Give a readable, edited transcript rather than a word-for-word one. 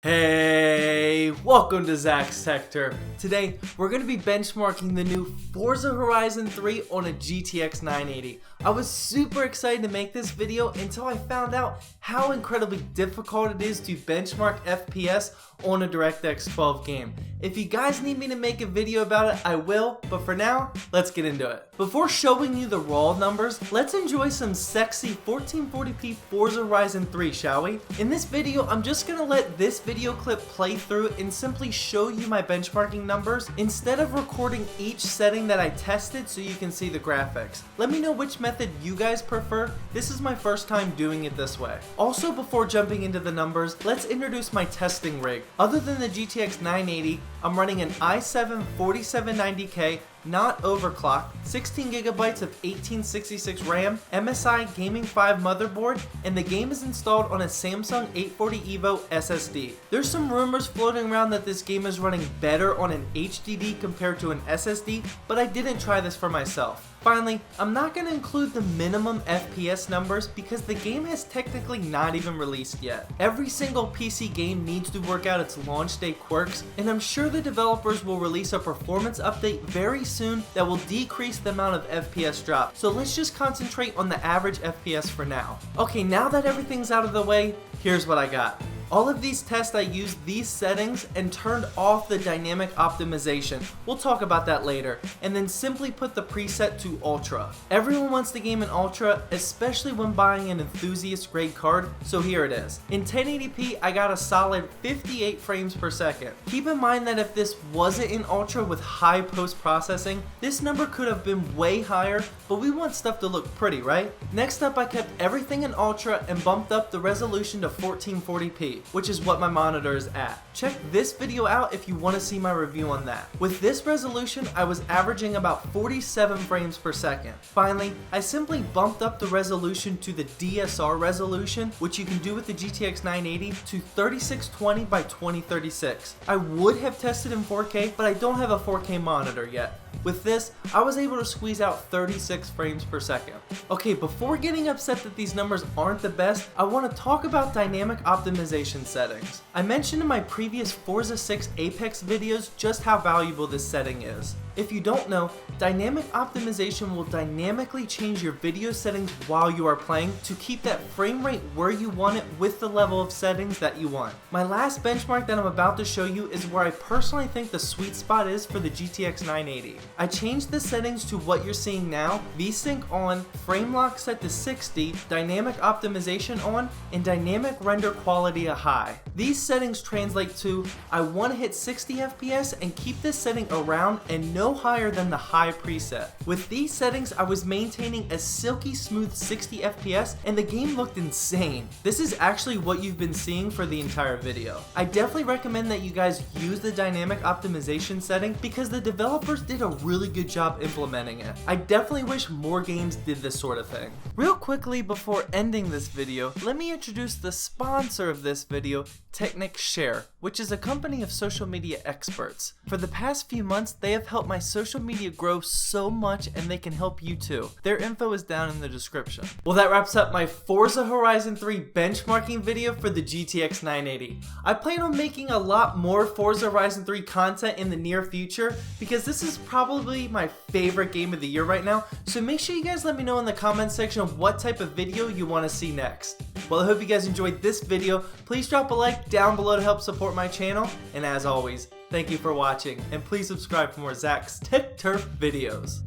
Hey, welcome to Zach's Tech Turf. Today, we're going to be benchmarking the new Forza Horizon 3 on a GTX 980. I was super excited to make this video until I found out how incredibly difficult it is to benchmark FPS on a DirectX 12 game. If you guys need me to make a video about it, I will, but for now, let's get into it. Before showing you the raw numbers, let's enjoy some sexy 1440p Forza Horizon 3, shall we? In this video, I'm just going to let this video clip play through and simply show you my benchmarking numbers instead of recording each setting that I tested so you can see the graphics. Let me know which method you guys prefer. This is my first time doing it this way. Also, before jumping into the numbers, let's introduce my testing rig. Other than the GTX 980, I'm running an i7 4790K, not overclocked, 16GB of 1866 RAM, MSI Gaming 5 motherboard, and the game is installed on a Samsung 840 EVO SSD. There's some rumors floating around that this game is running better on an HDD compared to an SSD, but I didn't try this for myself. Finally, I'm not going to include the minimum FPS numbers because the game has technically not even released yet. Every single PC game needs to work out its launch day quirks, and I'm sure the developers will release a performance update very soon that will decrease the amount of FPS drop. So let's just concentrate on the average FPS for now. Okay, now that everything's out of the way, here's what I got. All of these tests I used these settings and turned off the dynamic optimization. We'll talk about that later. And then simply put the preset to Ultra. Everyone wants the game in Ultra, especially when buying an enthusiast grade card, so here it is. In 1080p, I got a solid 58 frames per second. Keep in mind that if this wasn't in Ultra with high post-processing, this number could have been way higher, but we want stuff to look pretty, right? Next up, I kept everything in Ultra and bumped up the resolution to 1440p. Which is what my monitor is at. Check this video out if you want to see my review on that. With this resolution, I was averaging about 47 frames per second. Finally, I simply bumped up the resolution to the DSR resolution, which you can do with the GTX 980, to 3620 by 2036. I would have tested in 4K, but I don't have a 4K monitor yet. With this, I was able to squeeze out 36 frames per second. Okay, before getting upset that these numbers aren't the best, I want to talk about dynamic optimization settings. I mentioned in my previous Forza 6 Apex videos just how valuable this setting is. If you don't know, dynamic optimization will dynamically change your video settings while you are playing to keep that frame rate where you want it with the level of settings that you want. My last benchmark that I'm about to show you is where I personally think the sweet spot is for the GTX 980. I changed the settings to what you're seeing now, VSync on, frame lock set to 60, dynamic optimization on, and dynamic render quality a high. These settings translate to, I want to hit 60 FPS and keep this setting around and no higher than the high preset. With these settings, I was maintaining a silky smooth 60 FPS and the game looked insane. This is actually what you've been seeing for the entire video. I definitely recommend that you guys use the dynamic optimization setting because the developers did a really good job implementing it. I definitely wish more games did this sort of thing. Real quickly before ending this video, let me introduce the sponsor of this video, Technic Share, which is a company of social media experts. For the past few months, they have helped my social media grow so much and they can help you too. Their info is down in the description. Well, that wraps up my Forza Horizon 3 benchmarking video for the GTX 980. I plan on making a lot more Forza Horizon 3 content in the near future because this is probably my favorite game of the year right now, so make sure you guys let me know in the comment section of what type of video you want to see next. Well, I hope you guys enjoyed this video. Please drop a like down below to help support my channel, and as always, thank you for watching, and please subscribe for more Zach's Tech Turf videos.